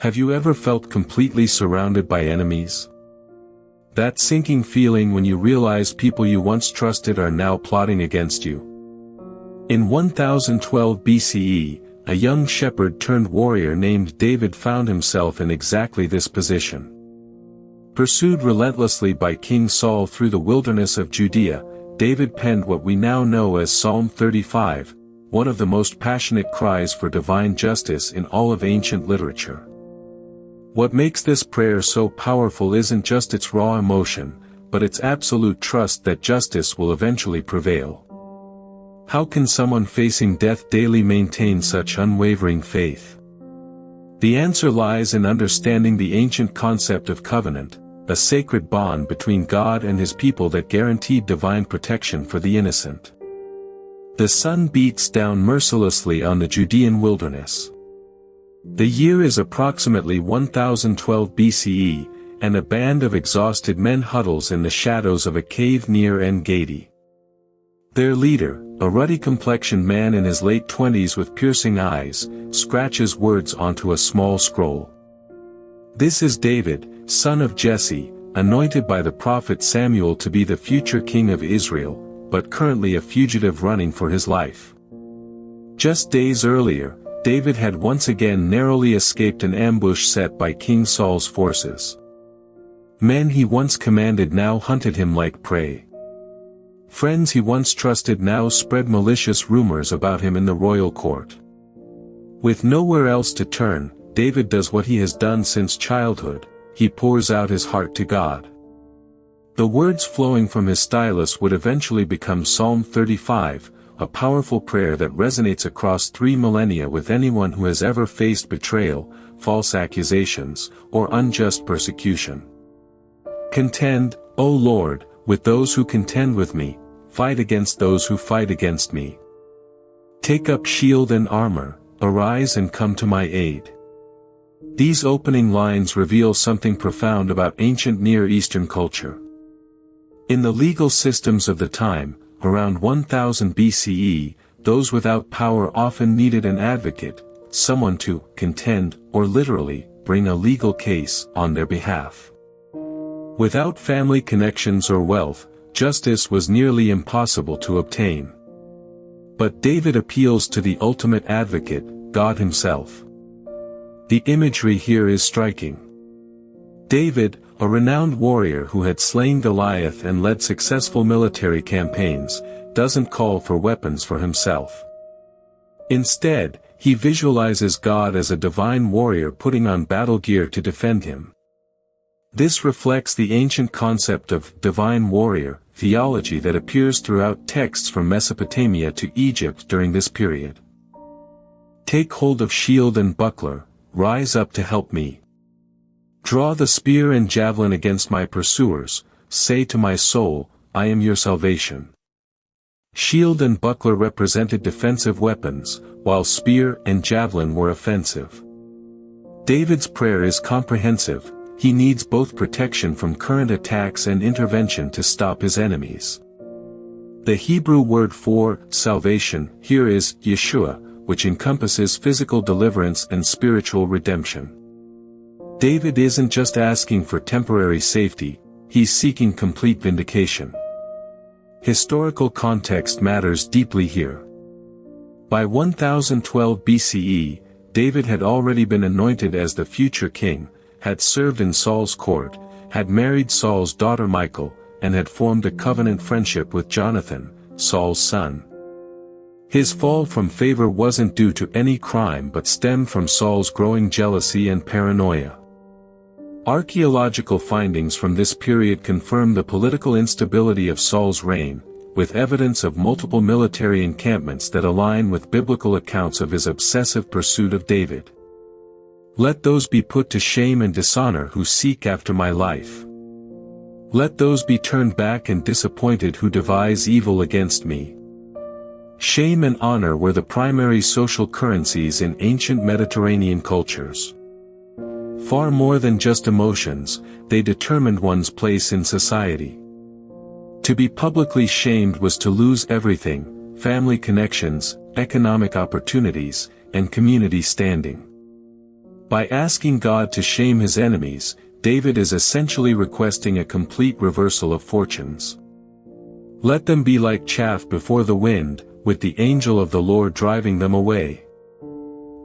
Have you ever felt completely surrounded by enemies? That sinking feeling when you realize people you once trusted are now plotting against you. In 1012 BCE, a young shepherd-turned-warrior named David found himself in exactly this position. Pursued relentlessly by King Saul through the wilderness of Judea, David penned what we now know as Psalm 35, one of the most passionate cries for divine justice in all of ancient literature. What makes this prayer so powerful isn't just its raw emotion, but its absolute trust that justice will eventually prevail. How can someone facing death daily maintain such unwavering faith? The answer lies in understanding the ancient concept of covenant, a sacred bond between God and his people that guaranteed divine protection for the innocent. The sun beats down mercilessly on the Judean wilderness. The year is approximately 1012 BCE, and a band of exhausted men huddles in the shadows of a cave near En-Gedi. Their leader, a ruddy-complexioned man in his late 20s with piercing eyes, scratches words onto a small scroll. This is David, son of Jesse, anointed by the prophet Samuel to be the future king of Israel, but currently a fugitive running for his life. Just days earlier, David had once again narrowly escaped an ambush set by King Saul's forces. Men he once commanded now hunted him like prey. Friends he once trusted now spread malicious rumors about him in the royal court. With nowhere else to turn, David does what he has done since childhood: he pours out his heart to God. The words flowing from his stylus would eventually become Psalm 35, a powerful prayer that resonates across 3 millennia with anyone who has ever faced betrayal, false accusations, or unjust persecution. Contend, O Lord, with those who contend with me, fight against those who fight against me. Take up shield and armor, arise and come to my aid. These opening lines reveal something profound about ancient Near Eastern culture. In the legal systems of the time, around 1000 BCE, those without power often needed an advocate, someone to contend, or literally, bring a legal case on their behalf. Without family connections or wealth, justice was nearly impossible to obtain. But David appeals to the ultimate advocate, God himself. The imagery here is striking. David, a renowned warrior who had slain Goliath and led successful military campaigns, doesn't call for weapons for himself. Instead, he visualizes God as a divine warrior putting on battle gear to defend him. This reflects the ancient concept of divine warrior theology that appears throughout texts from Mesopotamia to Egypt during this period. Take hold of shield and buckler, rise up to help me. Draw the spear and javelin against my pursuers, say to my soul, I am your salvation. Shield and buckler represented defensive weapons, while spear and javelin were offensive. David's prayer is comprehensive. He needs both protection from current attacks and intervention to stop his enemies. The Hebrew word for salvation here is Yeshua, which encompasses physical deliverance and spiritual redemption. David isn't just asking for temporary safety, he's seeking complete vindication. Historical context matters deeply here. By 1012 BCE, David had already been anointed as the future king, had served in Saul's court, had married Saul's daughter Michal, and had formed a covenant friendship with Jonathan, Saul's son. His fall from favor wasn't due to any crime but stemmed from Saul's growing jealousy and paranoia. Archaeological findings from this period confirm the political instability of Saul's reign, with evidence of multiple military encampments that align with biblical accounts of his obsessive pursuit of David. Let those be put to shame and dishonor who seek after my life. Let those be turned back and disappointed who devise evil against me. Shame and honor were the primary social currencies in ancient Mediterranean cultures. Far more than just emotions, they determined one's place in society. To be publicly shamed was to lose everything: family connections, economic opportunities, and community standing. By asking God to shame his enemies, David is essentially requesting a complete reversal of fortunes. Let them be like chaff before the wind, with the angel of the Lord driving them away.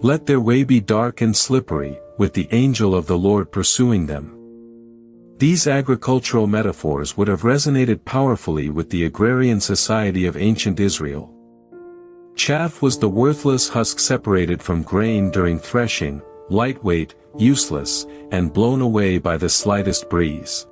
Let their way be dark and slippery, with the angel of the Lord pursuing them. These agricultural metaphors would have resonated powerfully with the agrarian society of ancient Israel. Chaff was the worthless husk separated from grain during threshing, lightweight, useless, and blown away by the slightest breeze.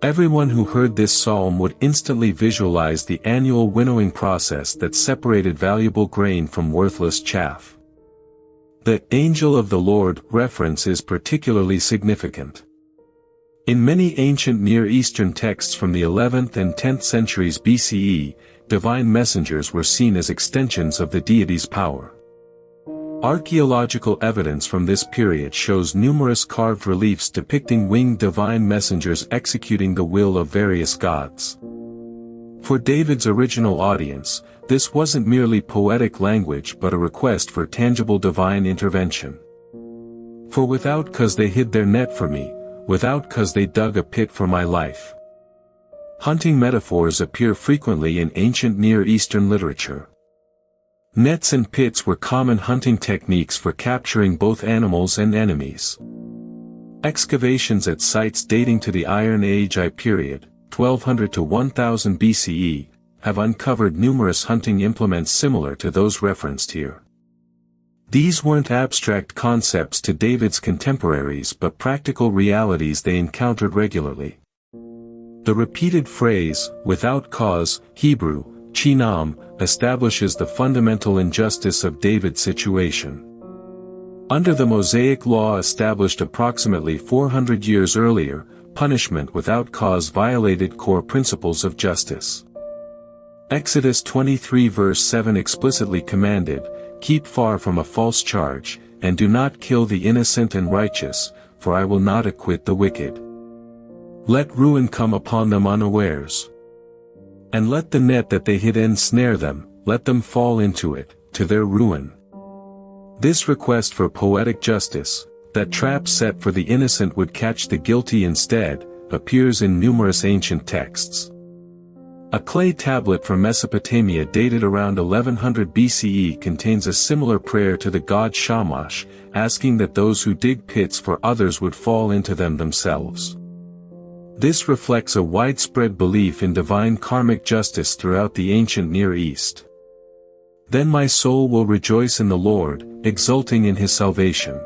Everyone who heard this psalm would instantly visualize the annual winnowing process that separated valuable grain from worthless chaff. The angel of the Lord reference is particularly significant. In many ancient Near Eastern texts from the 11th and 10th centuries BCE, divine messengers were seen as extensions of the deity's power. Archaeological evidence from this period shows numerous carved reliefs depicting winged divine messengers executing the will of various gods. For David's original audience, this wasn't merely poetic language but a request for tangible divine intervention. For without 'cause they hid their net for me, without 'cause they dug a pit for my life. Hunting metaphors appear frequently in ancient Near Eastern literature. Nets and pits were common hunting techniques for capturing both animals and enemies. Excavations at sites dating to the Iron Age I period, 1200 to 1000 BCE, have uncovered numerous hunting implements similar to those referenced here. These weren't abstract concepts to David's contemporaries but practical realities they encountered regularly. The repeated phrase, without cause, Hebrew, chinam, establishes the fundamental injustice of David's situation. Under the Mosaic law established approximately 400 years earlier, punishment without cause violated core principles of justice. Exodus 23 verse 7 explicitly commanded, "Keep far from a false charge, and do not kill the innocent and righteous, for I will not acquit the wicked. Let ruin come upon them unawares. And let the net that they hid ensnare them, let them fall into it, to their ruin." This request for poetic justice, that traps set for the innocent would catch the guilty instead, appears in numerous ancient texts. A clay tablet from Mesopotamia dated around 1100 BCE contains a similar prayer to the god Shamash, asking that those who dig pits for others would fall into them themselves. This reflects a widespread belief in divine karmic justice throughout the ancient Near East. Then my soul will rejoice in the Lord, exulting in his salvation.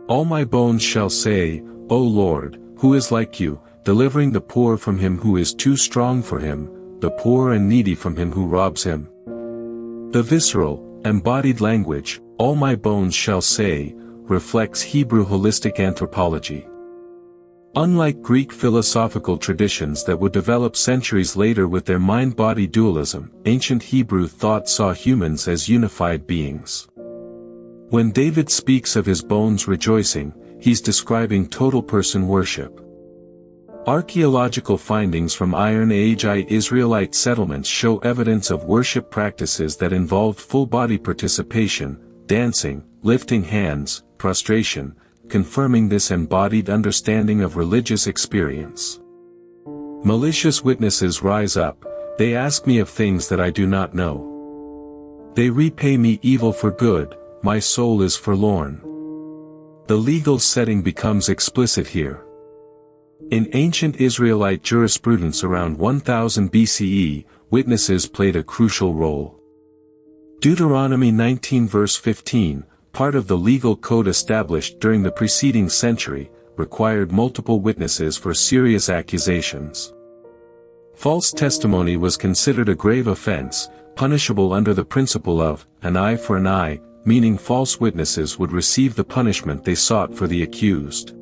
All my bones shall say, O Lord, who is like you, delivering the poor from him who is too strong for him, the poor and needy from him who robs him. The visceral, embodied language, all my bones shall say, reflects Hebrew holistic anthropology. Unlike Greek philosophical traditions that would develop centuries later with their mind-body dualism, ancient Hebrew thought saw humans as unified beings. When David speaks of his bones rejoicing, he's describing total person worship. Archaeological findings from Iron Age Israelite settlements show evidence of worship practices that involved full-body participation, dancing, lifting hands, prostration, confirming this embodied understanding of religious experience. Malicious witnesses rise up, they ask me of things that I do not know. They repay me evil for good, my soul is forlorn. The legal setting becomes explicit here. In ancient Israelite jurisprudence around 1000 BCE, witnesses played a crucial role. Deuteronomy 19 verse 15, part of the legal code established during the preceding century, required multiple witnesses for serious accusations. False testimony was considered a grave offense, punishable under the principle of an eye for an eye, meaning false witnesses would receive the punishment they sought for the accused.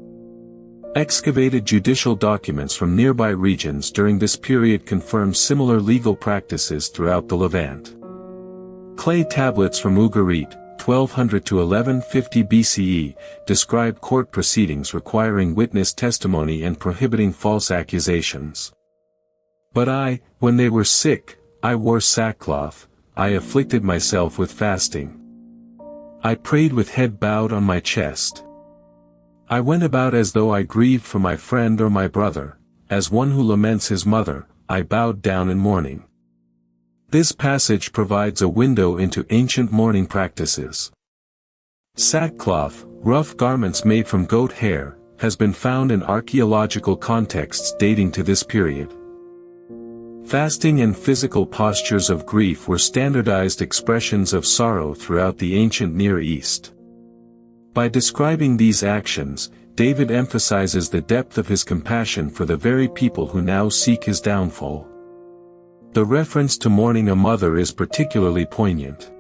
Excavated judicial documents from nearby regions during this period confirm similar legal practices throughout the Levant. Clay tablets from Ugarit, 1200 to 1150 BCE, describe court proceedings requiring witness testimony and prohibiting false accusations. But I, when they were sick, I wore sackcloth, I afflicted myself with fasting. I prayed with head bowed on my chest. I went about as though I grieved for my friend or my brother, as one who laments his mother, I bowed down in mourning. This passage provides a window into ancient mourning practices. Sackcloth, rough garments made from goat hair, has been found in archaeological contexts dating to this period. Fasting and physical postures of grief were standardized expressions of sorrow throughout the ancient Near East. By describing these actions, David emphasizes the depth of his compassion for the very people who now seek his downfall. The reference to mourning a mother is particularly poignant.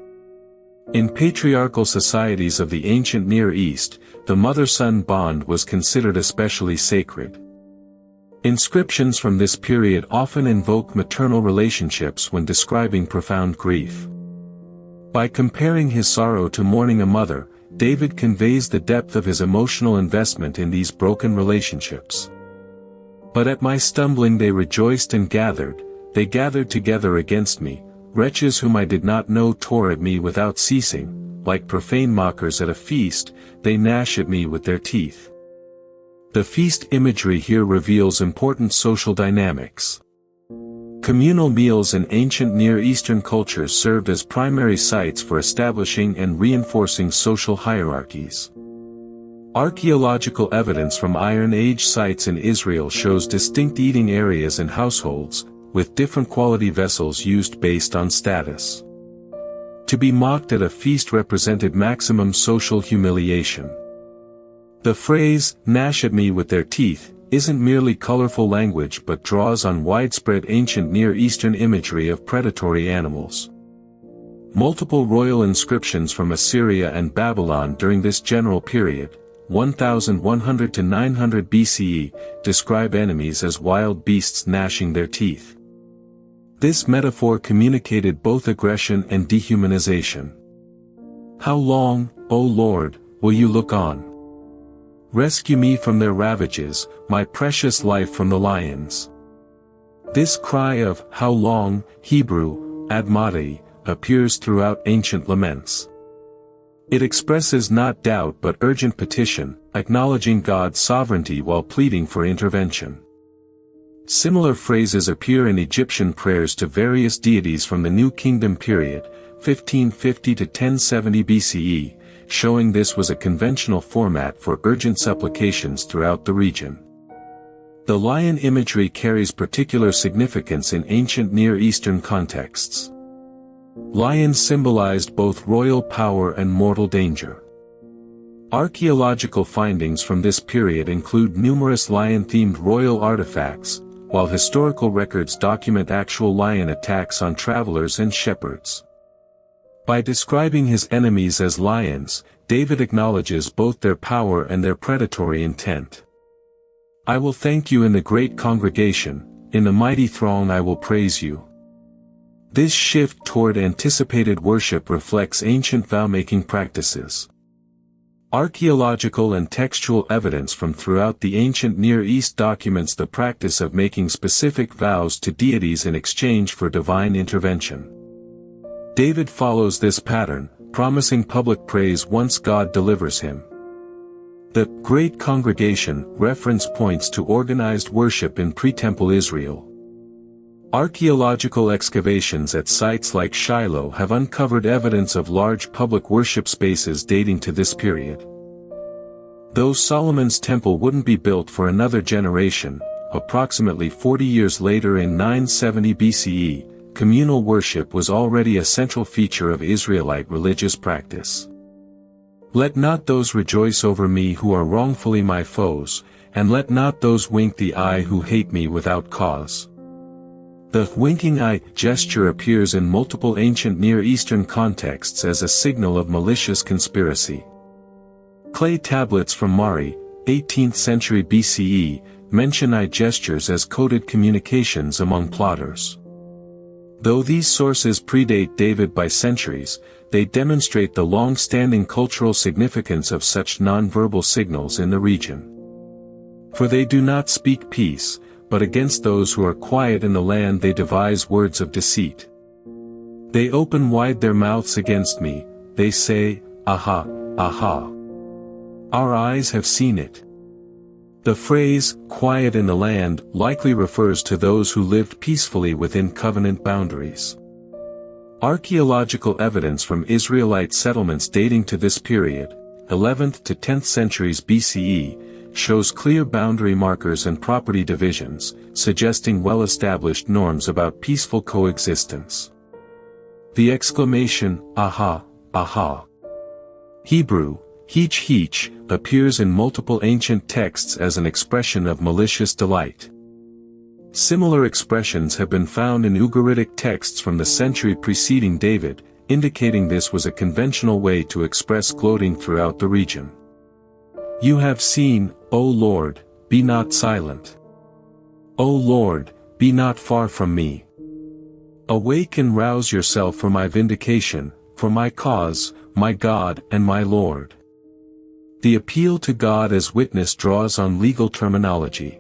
In patriarchal societies of the ancient Near East, the mother-son bond was considered especially sacred. Inscriptions from this period often invoke maternal relationships when describing profound grief. By comparing his sorrow to mourning a mother, David conveys the depth of his emotional investment in these broken relationships. But at my stumbling they rejoiced and gathered, they gathered together against me, wretches whom I did not know tore at me without ceasing, like profane mockers at a feast, they gnash at me with their teeth. The feast imagery here reveals important social dynamics. Communal meals in ancient Near Eastern cultures served as primary sites for establishing and reinforcing social hierarchies. Archaeological evidence from Iron Age sites in Israel shows distinct eating areas and households, with different quality vessels used based on status. To be mocked at a feast represented maximum social humiliation. The phrase, "gnash at me with their teeth," isn't merely colorful language but draws on widespread ancient Near Eastern imagery of predatory animals. Multiple royal inscriptions from Assyria and Babylon during this general period, 1100 to 900 BCE, describe enemies as wild beasts gnashing their teeth. This metaphor communicated both aggression and dehumanization. How long, O Lord, will you look on? Rescue me from their ravages, my precious life from the lions. This cry of, how long, Hebrew, admati, appears throughout ancient laments. It expresses not doubt but urgent petition, acknowledging God's sovereignty while pleading for intervention. Similar phrases appear in Egyptian prayers to various deities from the New Kingdom period, 1550 to 1070 BCE, showing this was a conventional format for urgent supplications throughout the region. The lion imagery carries particular significance in ancient Near Eastern contexts. Lions symbolized both royal power and mortal danger. Archaeological findings from this period include numerous lion-themed royal artifacts, while historical records document actual lion attacks on travelers and shepherds. By describing his enemies as lions, David acknowledges both their power and their predatory intent. I will thank you in the great congregation, in the mighty throng I will praise you. This shift toward anticipated worship reflects ancient vow-making practices. Archaeological and textual evidence from throughout the ancient Near East documents the practice of making specific vows to deities in exchange for divine intervention. David follows this pattern, promising public praise once God delivers him. The Great Congregation reference points to organized worship in pre-temple Israel. Archaeological excavations at sites like Shiloh have uncovered evidence of large public worship spaces dating to this period. Though Solomon's temple wouldn't be built for another generation, approximately 40 years later in 970 BCE, communal worship was already a central feature of Israelite religious practice. Let not those rejoice over me who are wrongfully my foes, and let not those wink the eye who hate me without cause. The winking eye gesture appears in multiple ancient Near Eastern contexts as a signal of malicious conspiracy. Clay tablets from Mari, 18th century BCE, mention eye gestures as coded communications among plotters. Though these sources predate David by centuries, they demonstrate the long-standing cultural significance of such non-verbal signals in the region. For they do not speak peace, but against those who are quiet in the land they devise words of deceit. They open wide their mouths against me, they say, aha, aha. Our eyes have seen it. The phrase, quiet in the land, likely refers to those who lived peacefully within covenant boundaries. Archaeological evidence from Israelite settlements dating to this period, 11th to 10th centuries BCE, shows clear boundary markers and property divisions, suggesting well-established norms about peaceful coexistence. The exclamation, aha, aha. Hebrew, heech heech, appears in multiple ancient texts as an expression of malicious delight. Similar expressions have been found in Ugaritic texts from the century preceding David, indicating this was a conventional way to express gloating throughout the region. You have seen, O Lord, be not silent. O Lord, be not far from me. Awake and rouse yourself for my vindication, for my cause, my God and my Lord. The appeal to God as witness draws on legal terminology.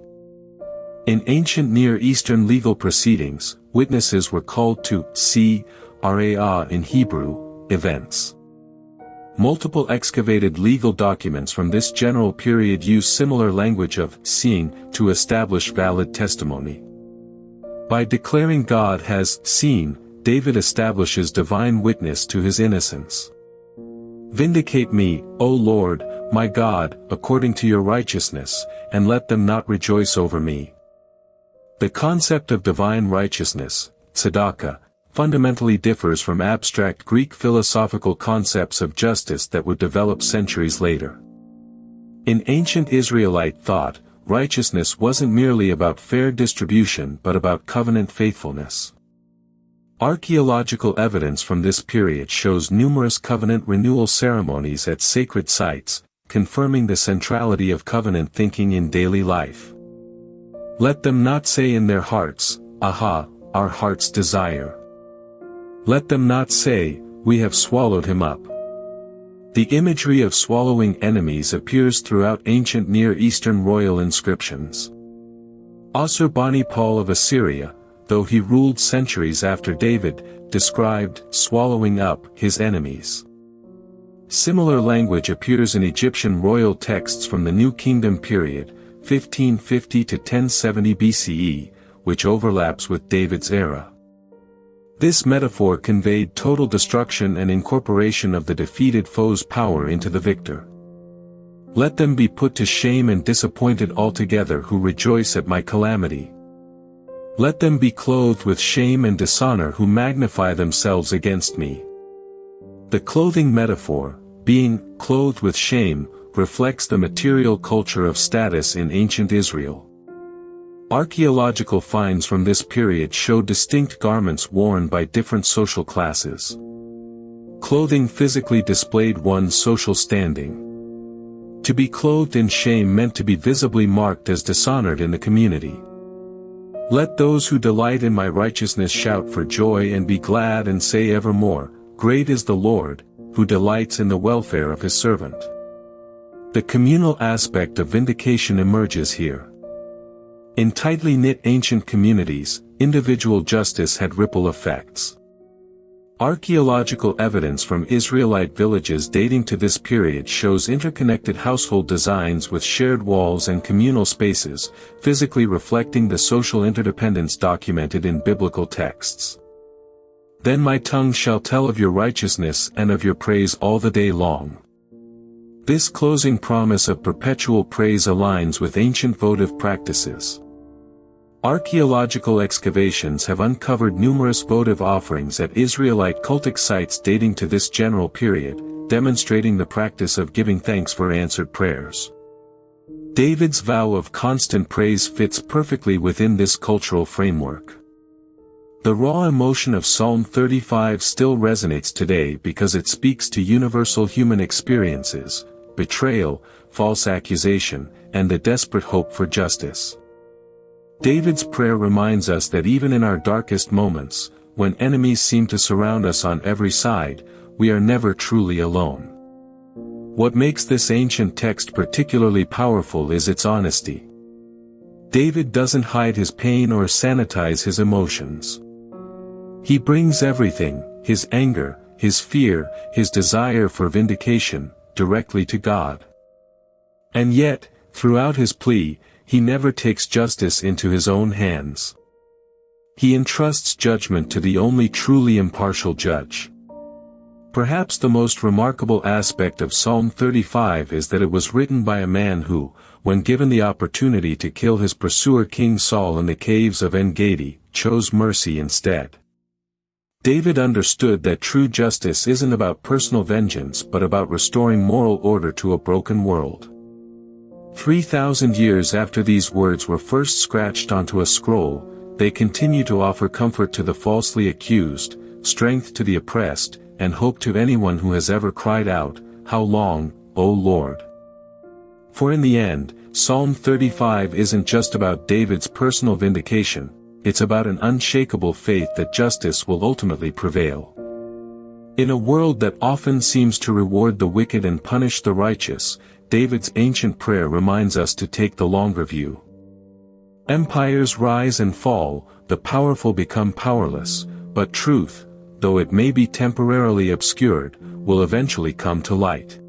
In ancient Near Eastern legal proceedings, witnesses were called to see, ra'ah in Hebrew, events. Multiple excavated legal documents from this general period use similar language of seeing to establish valid testimony. By declaring God has seen, David establishes divine witness to his innocence. Vindicate me, O Lord, my God, according to your righteousness, and let them not rejoice over me. The concept of divine righteousness, tzedakah, fundamentally differs from abstract Greek philosophical concepts of justice that would develop centuries later. In ancient Israelite thought, righteousness wasn't merely about fair distribution but about covenant faithfulness. Archaeological evidence from this period shows numerous covenant renewal ceremonies at sacred sites, confirming the centrality of covenant thinking in daily life. Let them not say in their hearts, aha, our heart's desire. Let them not say, we have swallowed him up. The imagery of swallowing enemies appears throughout ancient Near Eastern royal inscriptions. Ashurbanipal of Assyria, though he ruled centuries after David, described swallowing up his enemies. Similar language appears in Egyptian royal texts from the New Kingdom period, 1550 to 1070 BCE, which overlaps with David's era. This metaphor conveyed total destruction and incorporation of the defeated foe's power into the victor. Let them be put to shame and disappointed altogether who rejoice at my calamity. Let them be clothed with shame and dishonor who magnify themselves against me. The clothing metaphor, being clothed with shame, reflects the material culture of status in ancient Israel. Archaeological finds from this period show distinct garments worn by different social classes. Clothing physically displayed one's social standing. To be clothed in shame meant to be visibly marked as dishonored in the community. Let those who delight in my righteousness shout for joy and be glad and say evermore, great is the Lord, who delights in the welfare of his servant. The communal aspect of vindication emerges here. In tightly knit ancient communities, individual justice had ripple effects. Archaeological evidence from Israelite villages dating to this period shows interconnected household designs with shared walls and communal spaces, physically reflecting the social interdependence documented in biblical texts. Then my tongue shall tell of your righteousness and of your praise all the day long. This closing promise of perpetual praise aligns with ancient votive practices. Archaeological excavations have uncovered numerous votive offerings at Israelite cultic sites dating to this general period, demonstrating the practice of giving thanks for answered prayers. David's vow of constant praise fits perfectly within this cultural framework. The raw emotion of Psalm 35 still resonates today because it speaks to universal human experiences, betrayal, false accusation, and the desperate hope for justice. David's prayer reminds us that even in our darkest moments, when enemies seem to surround us on every side, we are never truly alone. What makes this ancient text particularly powerful is its honesty. David doesn't hide his pain or sanitize his emotions. He brings everything, his anger, his fear, his desire for vindication, directly to God. And yet, throughout his plea, he never takes justice into his own hands. He entrusts judgment to the only truly impartial judge. Perhaps the most remarkable aspect of Psalm 35 is that it was written by a man who, when given the opportunity to kill his pursuer King Saul in the caves of En-Gedi, chose mercy instead. David understood that true justice isn't about personal vengeance but about restoring moral order to a broken world. 3,000 years after these words were first scratched onto a scroll, they continue to offer comfort to the falsely accused, strength to the oppressed, and hope to anyone who has ever cried out, "How long, O Lord?" For in the end, Psalm 35 isn't just about David's personal vindication, it's about an unshakable faith that justice will ultimately prevail. In a world that often seems to reward the wicked and punish the righteous, David's ancient prayer reminds us to take the longer view. Empires rise and fall, the powerful become powerless, but truth, though it may be temporarily obscured, will eventually come to light.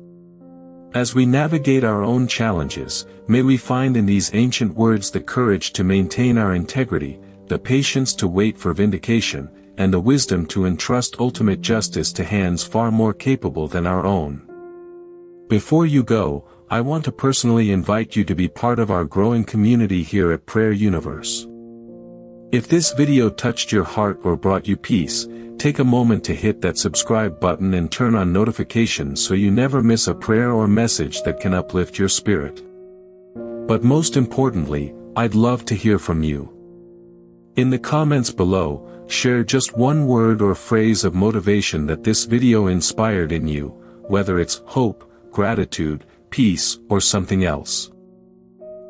As we navigate our own challenges, may we find in these ancient words the courage to maintain our integrity, the patience to wait for vindication, and the wisdom to entrust ultimate justice to hands far more capable than our own. Before you go, I want to personally invite you to be part of our growing community here at Prayer Universe. If this video touched your heart or brought you peace, take a moment to hit that subscribe button and turn on notifications so you never miss a prayer or message that can uplift your spirit. But most importantly, I'd love to hear from you. In the comments below, share just one word or phrase of motivation that this video inspired in you, whether it's hope, gratitude, peace, or something else.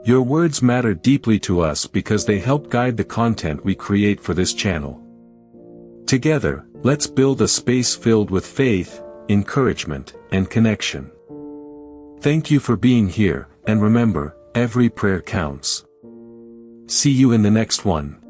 Your words matter deeply to us because they help guide the content we create for this channel. Together, let's build a space filled with faith, encouragement, and connection. Thank you for being here, and remember, every prayer counts. See you in the next one.